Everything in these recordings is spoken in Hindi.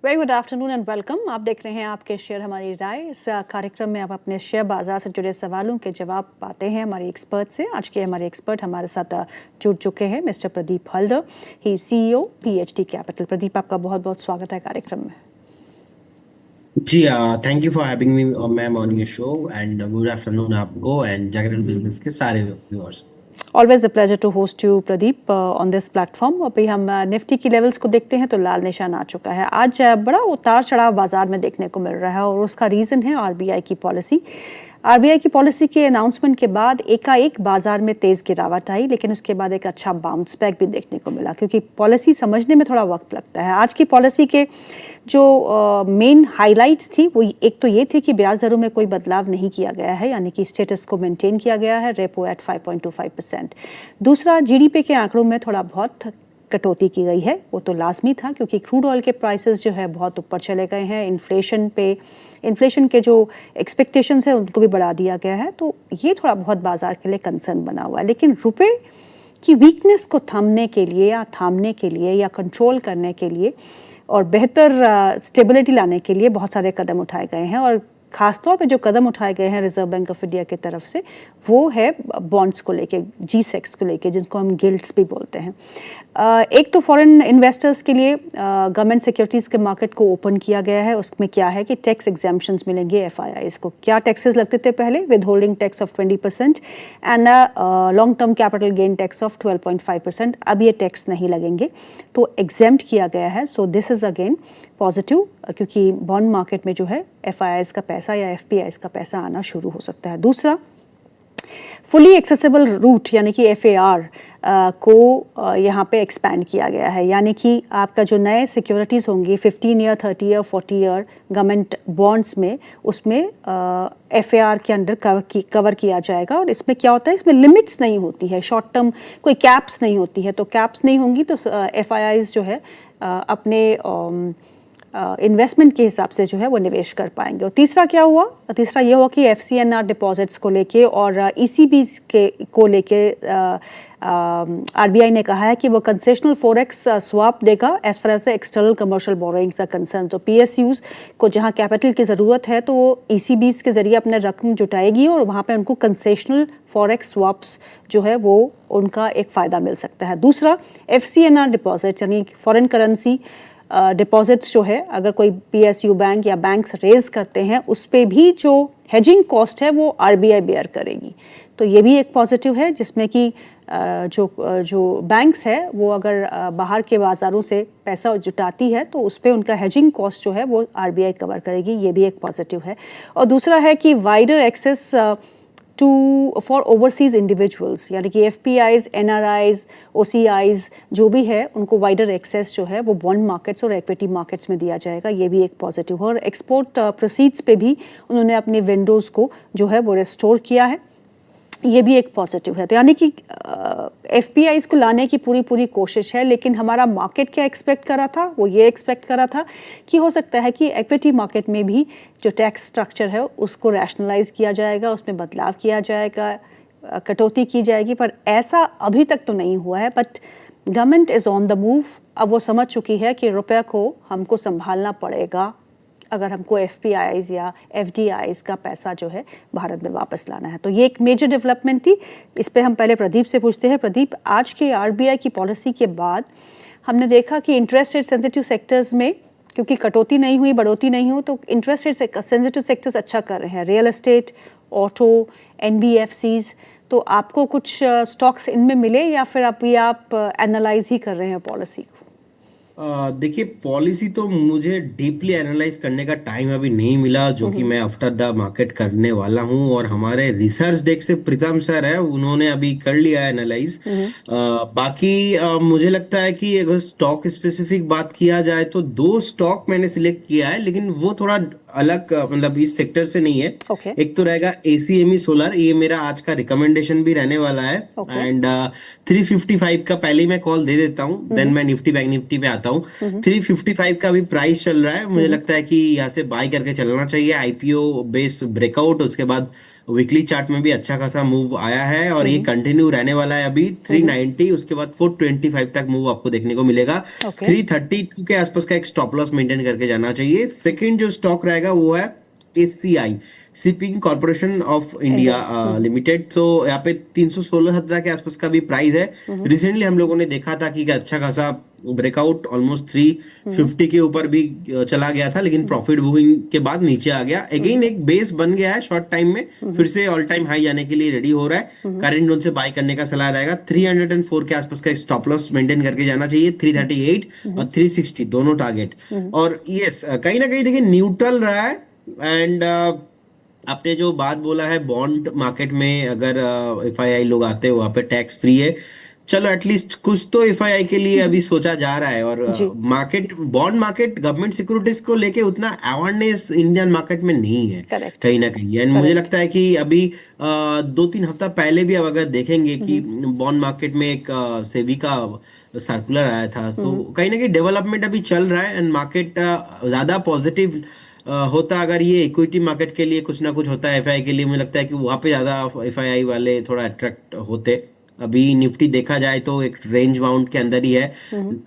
Very good afternoon and welcome. आप देख रहे हैं आपके शेयर हमारी राय। इस कार्यक्रम में आप अपने शेयर बाजार से जुड़े सवालों के जवाब पाते हैं हमारे एक्सपर्ट से। आज के हमारे एक्सपर्ट हमारे साथ जुड़ चुके हैं mister Pradeep Haldar, he CEO PhD capital. Pradeep, आपका बहुत बहुत स्वागत है कार्यक्रम में। जी, thank you for having me ma'am on your show and good afternoon आपको एंड जागरण बिजनेस के सारे viewers. Always a pleasure to host you Pradeep on this platform. अभी हम निफ्टी की लेवल्स को देखते हैं तो लाल निशान आ चुका है। आज बड़ा उतार चढ़ाव बाजार में देखने को मिल रहा है और उसका रीज़न है आरबीआई की पॉलिसी। आरबीआई की पॉलिसी के अनाउंसमेंट के बाद एकाएक बाजार में तेज गिरावट आई, लेकिन उसके बाद एक अच्छा बाउंस बैक भी देखने को मिला, क्योंकि पॉलिसी समझने में थोड़ा वक्त लगता है। आज की पॉलिसी के जो मेन हाइलाइट्स थी वो एक तो ये थी कि ब्याज दरों में कोई बदलाव नहीं किया गया है, यानी कि स्टेटस को मेंटेन किया गया है, रेपो एट 5.25%। दूसरा, जीडीपी के आंकड़ों में थोड़ा बहुत कटौती की गई है। वो तो लाजमी था, क्योंकि क्रूड ऑयल के प्राइसेस जो है बहुत ऊपर चले गए हैं। इन्फ्लेशन के जो एक्सपेक्टेशंस है उनको भी बढ़ा दिया गया है, तो ये थोड़ा बहुत बाजार के लिए कंसर्न बना हुआ है। लेकिन रुपए की वीकनेस को थमने के लिए या थामने के लिए या कंट्रोल करने के लिए और बेहतर स्टेबिलिटी लाने के लिए बहुत सारे कदम उठाए गए हैं। और ख़ासतौर पे जो कदम उठाए गए हैं रिजर्व बैंक ऑफ इंडिया की तरफ से, वो है बॉन्ड्स को लेके, G-Secs को लेके, जिनको हम गिल्ड्स भी बोलते हैं। एक तो फॉरेन इन्वेस्टर्स के लिए गवर्नमेंट सिक्योरिटीज़ के मार्केट को ओपन किया गया है। उसमें क्या है कि टैक्स एग्जाम्पशंस मिलेंगे FIIs को। क्या टैक्सेस लगते थे पहले? With holding tax of 20% and long term capital gain tax of 12.5%। अब ये टैक्स नहीं लगेंगे, तो एग्जेम्प्ट किया गया है। So this is again positive, क्योंकि बॉन्ड मार्केट में जो है FIIs का पैसा या FPIs का पैसा आना शुरू हो सकता है। दूसरा, फुली एक्सेसिबल रूट यानी कि FAR को यहाँ पे एक्सपैंड किया गया है, यानी कि आपका जो नए सिक्योरिटीज़ होंगी 15 year, 30 year, 40 year government bonds में, उसमें FAR के अंडर कवर किया जाएगा। और इसमें क्या होता है, इसमें लिमिट्स नहीं होती है, शॉर्ट टर्म कोई कैप्स नहीं होती है। तो कैप्स नहीं होंगी तो FIIs जो है अपने इन्वेस्टमेंट के हिसाब से जो है वो निवेश कर पाएंगे। और तीसरा क्या हुआ? तीसरा ये हुआ कि FCNR डिपॉजिट्स को लेके और ECB को लेके आरबीआई ने कहा है कि वो कंसेशनल फॉरेक्स स्वैप देगा as far as the external commercial borrowings are concern. तो PSUs को जहां कैपिटल की ज़रूरत है तो वो ECBs के ज़रिए अपने रकम जुटाएगी और वहां पे उनको कंसेशनल फॉरेक्स स्वैप्स जो है वो उनका एक फ़ायदा मिल सकता है। दूसरा, FCNR डिपॉजिट यानी फॉरेन करेंसी डिपॉजिट्स जो है, अगर कोई PSU बैंक या बैंक्स रेज करते हैं, उस पे भी जो हेजिंग कॉस्ट है वो आरबीआई बेयर करेगी। तो ये भी एक पॉजिटिव है, जिसमें कि जो बैंक्स है वो अगर बाहर के बाज़ारों से पैसा जुटाती है तो उस पर उनका हेजिंग कॉस्ट जो है वो आरबीआई कवर करेगी। ये भी एक पॉजिटिव है। और दूसरा है कि wider access for overseas individuals, यानी कि FPIs, NRIs, OCIs जो भी है, उनको वाइडर एक्सेस जो है वो बॉन्ड मार्केट्स और इक्विटी मार्केट्स में दिया जाएगा। ये भी एक पॉजिटिव है। और एक्सपोर्ट प्रोसीड्स पे भी उन्होंने अपने विंडोज़ को जो है वो रेस्टोर किया है। ये भी एक पॉजिटिव है। तो यानी कि FPIs को लाने की पूरी कोशिश है। लेकिन हमारा मार्केट क्या एक्सपेक्ट कर रहा था? वो ये एक्सपेक्ट कर रहा था कि हो सकता है कि इक्विटी मार्केट में भी जो टैक्स स्ट्रक्चर है उसको रैशनलाइज किया जाएगा, उसमें बदलाव किया जाएगा, कटौती की जाएगी। पर ऐसा अभी तक तो नहीं हुआ है। But government is on the move. अब वो समझ चुकी है कि रुपये को हमको संभालना पड़ेगा अगर हमको FPIs या FDIs का पैसा जो है भारत में वापस लाना है। तो ये एक मेजर डेवलपमेंट थी। इस पे हम पहले प्रदीप से पूछते हैं। प्रदीप, आज के आरबीआई की पॉलिसी के बाद हमने देखा कि इंटरेस्ट रेट सेंसिटिव सेक्टर्स में, क्योंकि कटौती नहीं हुई, बढ़ोतरी नहीं हुई, तो इंटरेस्ट रेट सेंसिटिव सेक्टर्स अच्छा कर रहे हैं। Real estate, auto, NBFCs। तो आपको कुछ स्टॉक्स इनमें मिले या फिर अभी आप एनालाइज ही कर रहे हैं पॉलिसी को? देखिए, पॉलिसी तो मुझे डीपली एनालाइज करने का टाइम अभी नहीं मिला, जो कि मैं आफ्टर द मार्केट करने वाला हूं। और हमारे रिसर्च डेस्क से प्रीतम सर है, उन्होंने अभी कर लिया एनालाइज। बाकी मुझे लगता है कि अगर स्टॉक स्पेसिफिक बात किया जाए तो 2 स्टॉक मैंने सिलेक्ट किया है, लेकिन वो थोड़ा अलग, मतलब इस सेक्टर से नहीं है। Okay. एक तो रहेगा ACME सोलर, ये मेरा आज का रिकमेंडेशन भी रहने वाला है। Okay. एंड 355 का पहले ही मैं कॉल दे देता हूँ, देन मैं निफ्टी बैंक निफ्टी पे आता चाहता हूँ। 355 का भी प्राइस चल रहा है, मुझे लगता है कि यहाँ से बाय करके चलना चाहिए। आईपीओ बेस ब्रेकआउट, उसके बाद वीकली चार्ट में भी अच्छा खासा मूव आया है और ये कंटिन्यू रहने वाला है। अभी 390, उसके बाद 425 तक मूव आपको देखने को मिलेगा। ओके। 332 के आसपास का एक स्टॉप लॉस मेंटेन करके जाना चाहिए। सेकंड जो स्टॉक रहेगा वो है SCI, shipping corporation of India India. Limited. तो यहाँ पे 316-17 के आसपास का भी प्राइस है। रिसेंटली हम लोगों ने देखा था कि अच्छा खासा ब्रेकआउट ऑलमोस्ट 350 के ऊपर भी चला गया था, लेकिन प्रॉफिट बुकिंग के बाद नीचे आ गया। अगेन एक बेस बन गया है शॉर्ट टाइम में, फिर से ऑल टाइम हाई जाने के लिए रेडी हो रहा है। करंट जोन से बाय करने का सलाह रहेगा। 304 के आसपास का स्टॉप लॉस मेंटेन करके जाना चाहिए। 338 और 360 दोनों टारगेट। और यस, कहीं ना कहीं देखिए न्यूट्रल रहा है। एंड आपने जो बात बोला है बॉन्ड मार्केट में अगर एफआईआई लोग आते हैं वहां पे टैक्स फ्री है, चलो एटलीस्ट कुछ तो एफआईआई के लिए अभी सोचा जा रहा है। और जी। Market, bond market, government securities को लेके उतना अवेयरनेस इंडियन मार्केट में नहीं है करेक्ट। कहीं ना कहीं। एंड मुझे लगता है कि अभी 2-3 हफ्ता पहले भी अब अगर देखेंगे कि बॉन्ड मार्केट में एक सेबी का सर्कुलर आया था, तो कहीं ना कहीं डेवलपमेंट अभी चल रहा है। एंड मार्केट ज्यादा पॉजिटिव होता अगर ये इक्विटी मार्केट के लिए कुछ ना कुछ होता है एफआई के लिए, मुझे लगता है कि वहां पे ज्यादा एफआईआई वाले थोड़ा अट्रैक्ट होते। अभी निफ्टी देखा जाए तो एक रेंज बाउंड के अंदर ही है।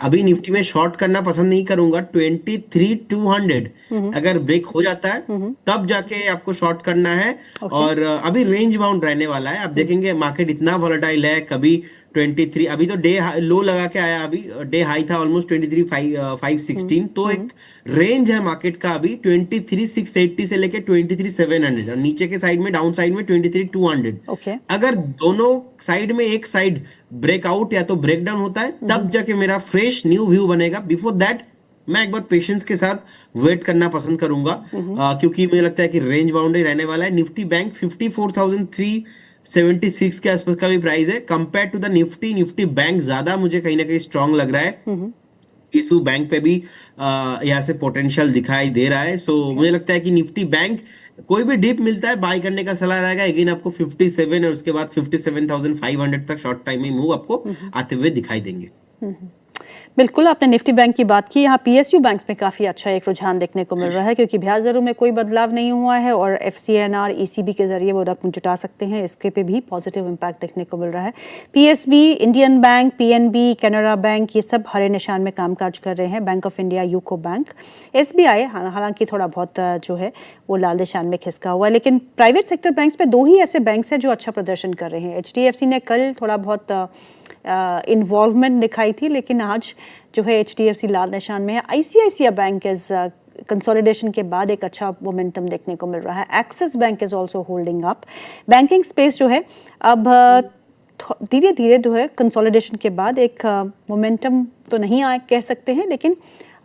अभी निफ्टी में शॉर्ट करना पसंद नहीं करूंगा। 23,200 अगर ब्रेक हो जाता है तब जाके आपको शॉर्ट करना है। और अभी रेंज बाउंड रहने वाला है। आप देखेंगे मार्केट इतना वॉलेटाइल है, कभी 23, अभी तो डे लो लगा के आया, अभी डे हाई था ऑलमोस्ट 23,516। तो एक रेंज है मार्केट का अभी 23,680 से लेके 23,700, और नीचे के साइड में, डाउन साइड में 23,200। ओके। अगर दोनों साइड में एक साइड ब्रेकआउट या तो ब्रेक डाउन होता है तब जाके मेरा फ्रेश न्यू व्यू बनेगा। बिफोर दैट मैं एक बार पेशेंस के साथ वेट करना पसंद करूंगा, क्योंकि मुझे लगता है कि रेंज बाउंड ही रहने वाला है। निफ्टी बैंक 54,376 के आसपास का भी प्राइस है। Compare to the Nifty bank ज्यादा मुझे कहीं ना कहीं स्ट्रांग लग रहा है। इशू बैंक पे भी यहाँ से पोटेंशियल दिखाई दे रहा है। सो मुझे लगता है कि निफ्टी बैंक कोई भी डिप मिलता है बाय करने का सलाह रहेगा। अगेन आपको 57 और उसके बाद 57,500 तक शॉर्ट टाइम में मूव आपको आते हुए दिखाई देंगे। बिल्कुल, आपने निफ्टी बैंक की बात की। यहाँ पीएसयू बैंक में काफ़ी अच्छा एक रुझान देखने को मिल रहा है, क्योंकि ब्याज दरों में कोई बदलाव नहीं हुआ है और एफसीएनआर ईसीबी के जरिए वो रकम जुटा सकते हैं। इसके पे भी पॉजिटिव इम्पैक्ट देखने को मिल रहा है। PSB, Indian bank, PNB, Canara bank, ये सब हरे निशान में कामकाज कर रहे हैं। Bank of India, UCO bank, SBI हालांकि थोड़ा बहुत जो है वो लाल निशान में खिसका हुआ है। लेकिन प्राइवेट सेक्टर बैंक्स पे दो ही ऐसे बैंक्स हैं जो अच्छा प्रदर्शन कर रहे हैं। एचडीएफसी ने कल थोड़ा बहुत इन्वॉल्वमेंट दिखाई थी, लेकिन आज जो है एचडीएफसी लाल निशान में है। आईसीआईसीआई बैंक इज कंसोलिडेशन के बाद एक अच्छा मोमेंटम देखने को मिल रहा है। Axis bank is also holding up. Banking space जो है अब धीरे धीरे जो है कंसोलिडेशन के बाद एक मोमेंटम तो नहीं आए कह सकते हैं, लेकिन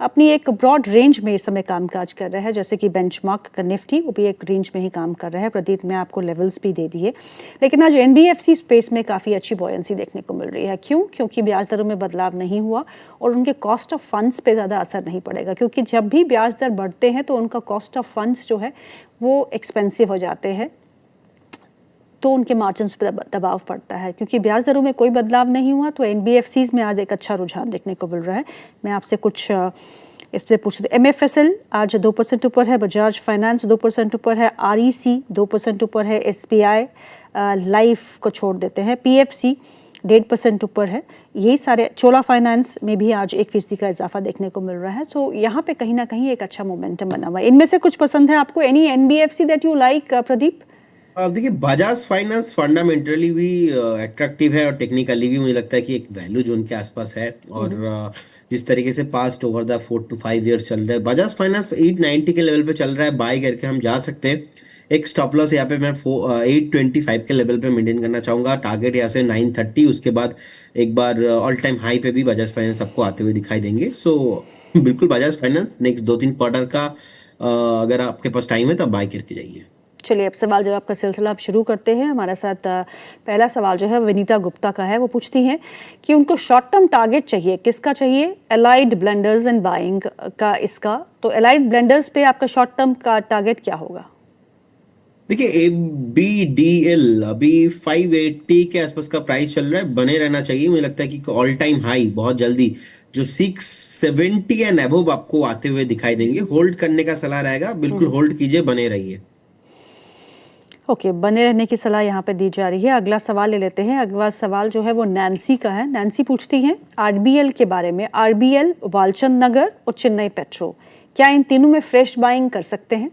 अपनी एक ब्रॉड रेंज में इस समय कामकाज कर रहा है। जैसे कि बेंचमार्क का निफ्टी, वो भी एक रेंज में ही काम कर रहा है। प्रदीप ने आपको लेवल्स भी दे दिए। लेकिन आज एनबीएफसी स्पेस में काफ़ी अच्छी बॉयंसी देखने को मिल रही है। क्यों? क्योंकि ब्याज दरों में बदलाव नहीं हुआ और उनके कॉस्ट ऑफ फंड्स पे ज़्यादा असर नहीं पड़ेगा, क्योंकि जब भी ब्याज दर बढ़ते हैं तो उनका कॉस्ट ऑफ फंड्स जो है वो एक्सपेंसिव हो जाते हैं, तो उनके मार्जिन्स पर दबाव पड़ता है। क्योंकि ब्याज दरों में कोई बदलाव नहीं हुआ तो एनबीएफसीज में आज एक अच्छा रुझान देखने को मिल रहा है। मैं आपसे कुछ इससे पूछ रही। एमएफएसएल आज 2% ऊपर है, बजाज फाइनेंस 2% ऊपर है, आरईसी 2% ऊपर है, एसबीआई लाइफ को छोड़ देते हैं, पीएफसी 1.5% ऊपर है। यही सारे, चोला फाइनेंस में भी आज 1% का इजाफा देखने को मिल रहा है। सो यहाँ पे कहीं ना कहीं एक अच्छा मोमेंटम बना हुआ है। इनमें से कुछ पसंद है आपको? Any NBFC that you like, Pradeep? अब देखिए बजाज फाइनेंस फंडामेंटली भी अट्रैक्टिव है और टेक्निकली भी मुझे लगता है कि एक वैल्यू जोन के आसपास है। और जिस तरीके से past over the 4 to 5 years चल रहा है, बजाज फाइनेंस 890 के लेवल पे चल रहा है। बाय करके हम जा सकते हैं। एक स्टॉप लॉस यहाँ पे मैं 825 के लेवल पे मेंटेन करना चाहूंगा। टारगेट यहाँ से 930, उसके बाद एक बार ऑल टाइम हाई पे भी बजाज फाइनेंस आपको आते हुए दिखाई देंगे। सो बिल्कुल बजाज फाइनेंस नेक्स्ट 2-3 क्वार्टर का अगर आपके पास टाइम है तो बाय करके जाइए। चलिए अब सवाल जवाब का सिलसिला आप शुरू करते हैं। हमारे साथ पहला सवाल जो है विनीता गुप्ता का है। वो पूछती हैं कि उनको शॉर्ट टर्म टारगेट चाहिए, किसका चाहिए? एलाइड ब्लेंडर्स एंड बाइंग का इसका। तो एलाइड ब्लेंडर्स पे आपका शॉर्ट टर्म का टारगेट क्या होगा? देखिए ABDL अभी 580 के आसपास का प्राइस चल रहा है, बने रहना चाहिए। मुझे लगता है कि ऑल टाइम हाई बहुत जल्दी जो 670 एंड अबव आपको आते हुए दिखाई देंगे। होल्ड करने का सलाह रहेगा, बिल्कुल होल्ड कीजिए, बने रहिए। ओके, बने रहने की सलाह यहाँ पे दी जा रही है। अगला सवाल ले लेते हैं। अगला सवाल जो है वो नैन्सी का है। नैन्सी पूछती हैं आरबीएल के बारे में। आरबीएल, वालचंद नगर और चेन्नई पेट्रो, क्या इन तीनों में फ्रेश बाइंग कर सकते हैं?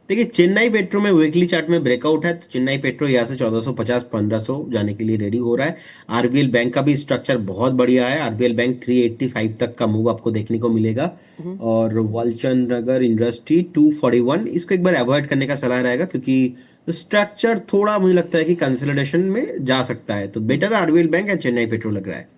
देखिए, चेन्नई पेट्रो में वीकली चार्ट में ब्रेकआउट है, तो चेन्नई पेट्रो यहाँ से 1450 1500 जाने के लिए रेडी हो रहा है। आरबीएल बैंक का भी स्ट्रक्चर बहुत बढ़िया है। आरबीएल बैंक 385 तक का मूव आपको देखने को मिलेगा। और वालचंद नगर इंडस्ट्री 241, इसको एक बार अवॉइड करने का सलाह रहेगा, क्योंकि स्ट्रक्चर थोड़ा मुझे लगता है कि कंसोलिडेशन में जा सकता है। तो better RBL bank and Chennai petro लग रहा है।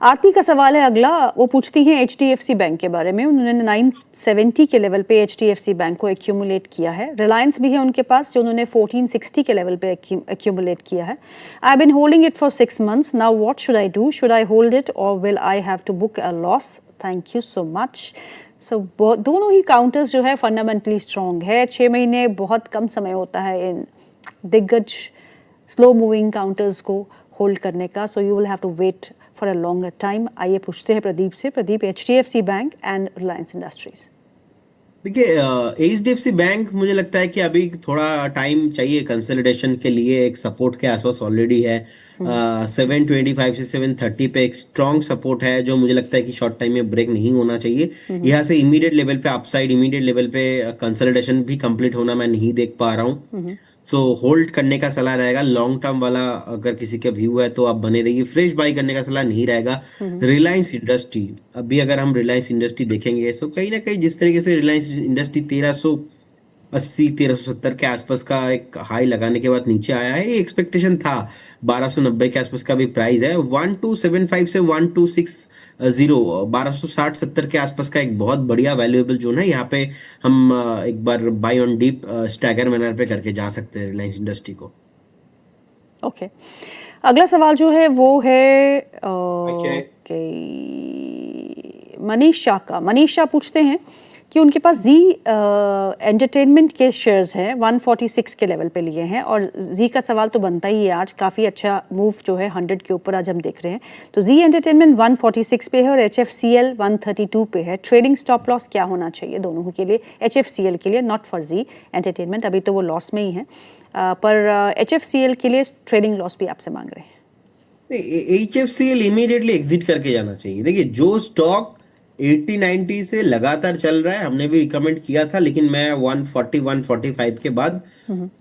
आरती का सवाल है अगला। वो पूछती हैं एचडीएफसी बैंक के बारे में। उन्होंने 970 के लेवल पे एचडीएफसी बैंक को एक्यूमुलेट किया है। रिलायंस भी है उनके पास, जो उन्होंने 1460 के लेवल पे एक्यूमुलेट किया है। I been holding it for 6 months now, what should I do? Should I hold it और will I have to book a loss? Thank you so much. So दोनों ही काउंटर्स जो है फंडामेंटली स्ट्रॉन्ग है। 6 महीने बहुत कम समय होता है इन दिग्गज स्लो मूविंग काउंटर्स को होल्ड करने का। So you will have to wait for a longer time. आइए पूछते हैं प्रदीप से। Pradeep, HDFC bank and Reliance industries. देखिए, एचडीएफसी बैंक मुझे लगता है कि अभी थोड़ा टाइम चाहिए कंसोलिडेशन के लिए। एक सपोर्ट के आसपास ऑलरेडी है। 725 से 730 पे एक स्ट्रॉन्ग सपोर्ट है, जो मुझे लगता है कि शॉर्ट टाइम में ब्रेक नहीं होना चाहिए। यहाँ से इमीडिएट लेवल पे अपसाइड, इमीडिएट लेवल पे कंसोलिडेशन भी कंप्लीट होना मैं नहीं देख पा रहा हूँ। सो होल्ड करने का सलाह रहेगा। लॉन्ग टर्म वाला अगर किसी का व्यू है तो आप बने रहिए। फ्रेश बाई करने का सलाह नहीं रहेगा। रिलायंस इंडस्ट्री, अभी अगर हम रिलायंस इंडस्ट्री देखेंगे तो कहीं ना कहीं जिस तरीके से रिलायंस इंडस्ट्री 1380 1370 के आसपास का एक हाई लगाने के बाद नीचे आया है, ये एक्सपेक्टेशन था। 1290 के आसपास का भी प्राइस है। 1275 से 1260, 1260 70 के आसपास का एक बहुत बढ़िया वैल्यूएबल जोन है। यहाँ पे हम एक बार buy on deep stagger manner पे करके जा सकते हैं रिलायंस इंडस्ट्री को। ओके, अगला सवाल जो है वो है मनीषा का। मनीषा पूछते हैं कि उनके पास जी एंटरटेनमेंट के शेयर्स हैं, 146 के लेवल पे लिए हैं। और जी का सवाल तो बनता ही है, आज काफ़ी अच्छा मूव जो है 100 के ऊपर आज हम देख रहे हैं। तो जी एंटरटेनमेंट 146 पे है और HFCL 132 पे है। ट्रेडिंग स्टॉप लॉस क्या होना चाहिए दोनों के लिए? HFCL के लिए, नॉट फॉर जी एंटरटेनमेंट, अभी तो वो लॉस में ही है। पर HFCL के लिए ट्रेडिंग लॉस भी आपसे मांग रहे हैं। HFCL इमीडिएटली एग्जिट करके जाना चाहिए। देखिए, जो स्टॉक 80-90 से लगातार चल रहा है, हमने भी रिकमेंड किया था, लेकिन मैं 140 145 के बाद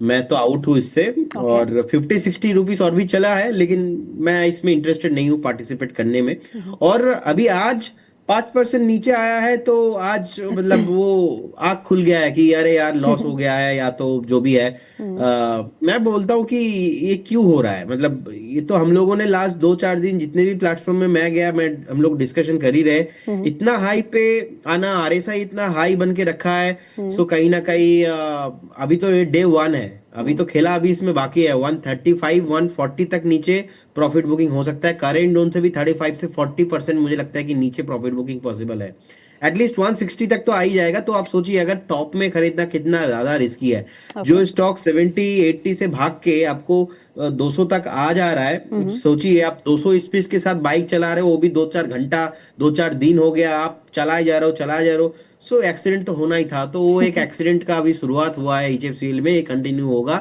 मैं तो आउट हूँ इससे। और 50-60 रुपीस और भी चला है, लेकिन मैं इसमें इंटरेस्टेड नहीं हूँ पार्टिसिपेट करने में। और अभी आज 5% नीचे आया है, तो आज मतलब वो आग खुल गया है कि अरे यार लॉस हो गया है, या तो जो भी है। मैं बोलता हूँ कि ये क्यों हो रहा है। मतलब ये तो हम लोगों ने लास्ट 2-4 दिन जितने भी प्लेटफॉर्म में मैं गया, हम लोग डिस्कशन कर ही रहे। इतना हाई पे आना, आरएसआई इतना हाई बन के रखा है। सो कहीं ना कहीं अभी तो ये डे 1 है, अभी तो खेला अभी इसमें बाकी है। 135 140 तक नीचे प्रॉफिट बुकिंग हो सकता है। करेंट जोन से भी 35 से 40% मुझे लगता है कि नीचे प्रॉफिट बुकिंग पॉसिबल है। एटलीस्ट 160 तक तो आ ही जाएगा। तो आप सोचिए, अगर टॉप में खरीदना कितना ज्यादा रिस्की है। जो स्टॉक 70-80 से भाग के आपको 200 तक आ जा रहा है, सोचिए आप 200 स्पीड के साथ बाइक चला रहे हो, वो भी 2-4 घंटा, 2-4 दिन हो गया, आप चलाए जा रहे हो चलाए जा रहे हो। सो एक्सीडेंट तो होना ही था। तो वो एक एक्सीडेंट का अभी शुरुआत हुआ है HFCL में, ये कंटिन्यू होगा।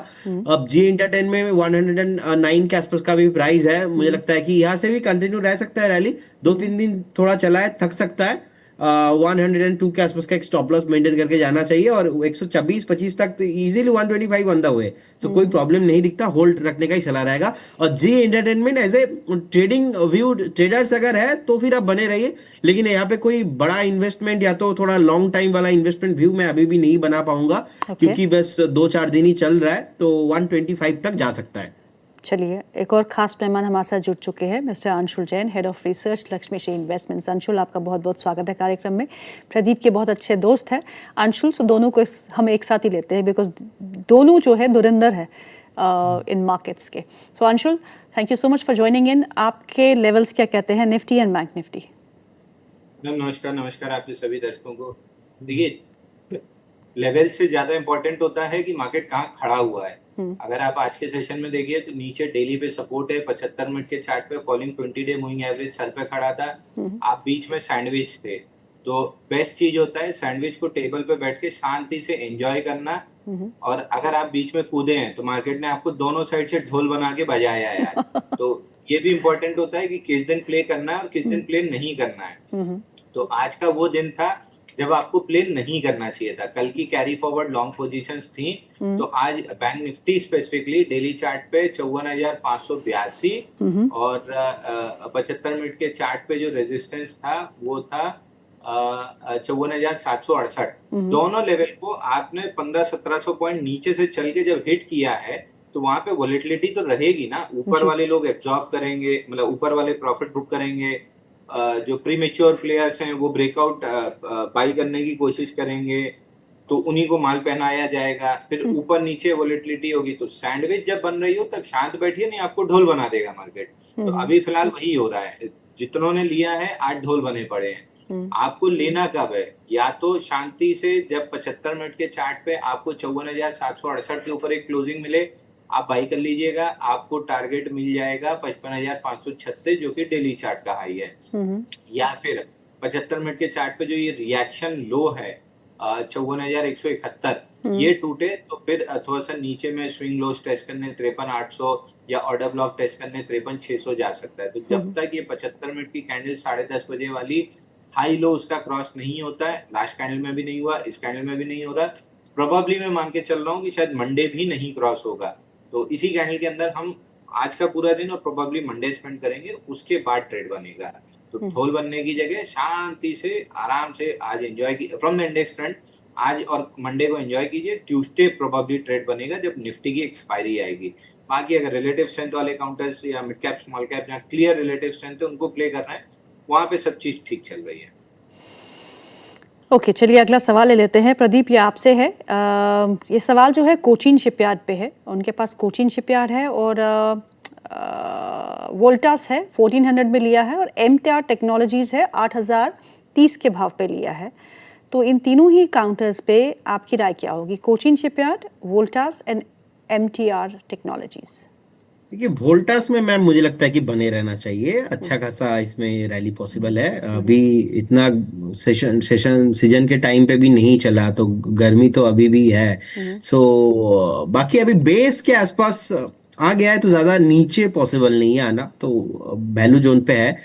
अब जी एंटरटेन में 109 के आसपास का भी प्राइस है। मुझे लगता है कि यहाँ से भी कंटिन्यू रह सकता है रैली। 2-3 दिन थोड़ा चला है, थक सकता है। 102 के आसपास का एक स्टॉप लॉस मेंटेन करके जाना चाहिए। और 126-25 तक तो इजीली 125 बंदा हुए, सो कोई प्रॉब्लम नहीं दिखता। होल्ड रखने का ही सलाह रहेगा। और Zee entertainment as a trading view, traders अगर है तो फिर आप बने रहिए। लेकिन यहाँ पे कोई बड़ा इन्वेस्टमेंट या तो थोड़ा लॉन्ग टाइम वाला इन्वेस्टमेंट व्यू मैं अभी भी नहीं बना पाऊंगा, क्योंकि बस 2-4 दिन ही चल रहा है। तो 125 तक जा सकता है। चलिए, एक और खास मेहमान हमारे साथ जुड़ चुके हैं, mister Anshul Jain, head of research Laxmishree investments. Anshul, आपका बहुत बहुत स्वागत है कार्यक्रम में। प्रदीप के बहुत अच्छे दोस्त हैं अंशुल, सो दोनों को हम एक साथ ही लेते हैं, बिकॉज दोनों जो है धुरंधर है इन मार्केट्स के। So Anshul, thank you so much for joining in. आपके लेवल्स क्या कहते हैं Nifty and bank Nifty? Ma'am नमस्कार, नमस्कार आपके सभी दर्शकों को। देखिए, लेवल से ज्यादा इंपॉर्टेंट होता है कि मार्केट कहाँ खड़ा हुआ है। अगर आप आज के सेशन में देखिए तो नीचे डेली पे सपोर्ट है, 75 मिनट के चार्ट पे following 20 day moving average sir पे खड़ा था, आप बीच में सैंडविच थे। तो बेस्ट चीज होता है सैंडविच को टेबल पे बैठ के शांति से एंजॉय करना। और अगर आप बीच में कूदे हैं तो मार्केट ने आपको दोनों साइड से ढोल बना के बजाया है आज। तो ये भी इंपॉर्टेंट होता है कि किस दिन प्ले करना है और किस दिन प्ले नहीं करना है। तो आज का वो दिन था जब आपको प्ले नहीं करना चाहिए था। कल की कैरी फॉरवर्ड लॉन्ग पोजीशंस थी, तो आज bank Nifty specifically daily chart पे 54,582 और 75 मिनट के चार्ट पे जो रेजिस्टेंस था वो था 54,768। दोनों लेवल को आपने 1500-1700 पॉइंट नीचे से चल के जब हिट किया है तो वहां पे वॉलेटिलिटी तो रहेगी ना। ऊपर वाले लोग एब्जॉर्ब करेंगे, मतलब ऊपर वाले प्रॉफिट बुक करेंगे, जो प्रीमेच्योर प्लेयर्स हैं वो ब्रेकआउट बाई करने की कोशिश करेंगे, तो उन्हीं को माल पहनाया जाएगा। फिर ऊपर नीचे वॉलेटिलिटी होगी, तो सैंडविच जब बन रही हो तब शांत बैठिए, नहीं आपको ढोल बना देगा मार्केट। तो अभी फिलहाल वही हो रहा है, जितनों ने लिया है आज ढोल बने पड़े हैं। आपको लेना कब है? या तो शांति से जब 75 मिनट के चार्ट पे आपको 54,768 के ऊपर एक क्लोजिंग मिले, आप बाई कर लीजिएगा, आपको टारगेट मिल जाएगा 55,536 जो कि डेली चार्ट का हाई है। या फिर 75 मिनट के चार्ट पे जो ये रिएक्शन लो है 54,171, ये टूटे तो फिर थोड़ा सा नीचे में स्विंग लोस टेस्ट करने 53,800 या ऑर्डर ब्लॉक टेस्ट करने 53,600 जा सकता है। तो जब तक ये 75 मिनट की कैंडल 10:30 बजे वाली हाई लो उसका क्रॉस नहीं होता है, लास्ट कैंडल में भी नहीं हुआ, इस कैंडल में भी नहीं हो रहा, प्रोबेबली मैं मान के चल रहा हूँ कि शायद मंडे भी नहीं क्रॉस होगा। तो इसी कैंडल के अंदर हम आज का पूरा दिन और प्रोबेबली मंडे स्पेंड करेंगे, उसके बाद ट्रेड बनेगा। तो ढोल बनने की जगह शांति से आराम से आज एंजॉय की फ्रॉम द इंडेक्स फ्रंट। आज और मंडे को एंजॉय कीजिए, ट्यूसडे प्रोबेबली ट्रेड बनेगा जब निफ्टी की एक्सपायरी आएगी। बाकी अगर रिलेटिव स्ट्रेंथ वाले काउंटर्स या मिड कैप स्मॉल कैप जहाँ क्लियर रिलेटिव स्ट्रेंथ है उनको प्ले कर रहे हैं, वहां पे सब चीज ठीक चल रही है। ओके, चलिए अगला सवाल ले लेते हैं। प्रदीप, ये आपसे है। ये सवाल जो है कोचिन शिपयार्ड पे है। उनके पास कोचिन शिपयार्ड है और वोल्टास है 1400 में लिया है, और एमटीआर टेक्नोलॉजीज है 8,030 के भाव पे लिया है। तो इन तीनों ही काउंटर्स पे आपकी राय क्या होगी? Cochin shipyard, Voltas and MTR technologies. देखिए वोल्टास में मैम मुझे लगता है कि बने रहना चाहिए, अच्छा खासा इसमें रैली पॉसिबल है। अभी इतना सीजन के टाइम पे भी नहीं चला, तो गर्मी तो अभी भी है। सो बाकी अभी बेस के आसपास आ गया है, तो ज्यादा नीचे पॉसिबल नहीं है आना, तो वैल्यू जोन पे है।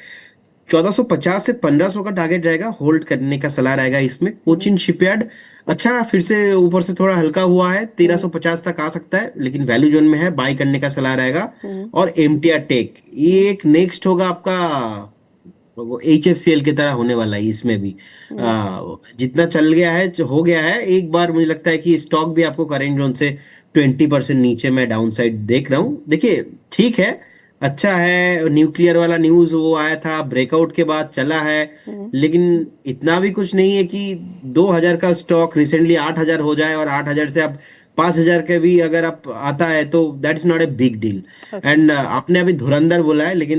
1450 से 1500 का टारगेट रहेगा, होल्ड करने का सलाह रहेगा इसमें। कोचिन शिपयार्ड अच्छा फिर से ऊपर से थोड़ा हल्का हुआ है, 1350 तक आ सकता है, लेकिन वैल्यू जोन में है, बाय करने का सलाह रहेगा। और एमटीआर टेक ये एक नेक्स्ट होगा आपका, वो HFCL की तरह होने वाला है इसमें भी। जितना चल गया है हो गया है, एक बार मुझे लगता है कि स्टॉक भी आपको करेंट जोन से 20% नीचे मैं डाउन साइड देख रहा हूँ। देखिए ठीक है, अच्छा है। न्यूक्लियर वाला न्यूज वो आया था, ब्रेकआउट के बाद चला है, लेकिन इतना भी कुछ नहीं है कि 2,000 का स्टॉक रिसेंटली 8,000 हो जाए, और 8,000 से आप 5,000 के भी अगर आप आता है तो that is not a big deal. And आपने अभी धुरंधर बोला है, लेकिन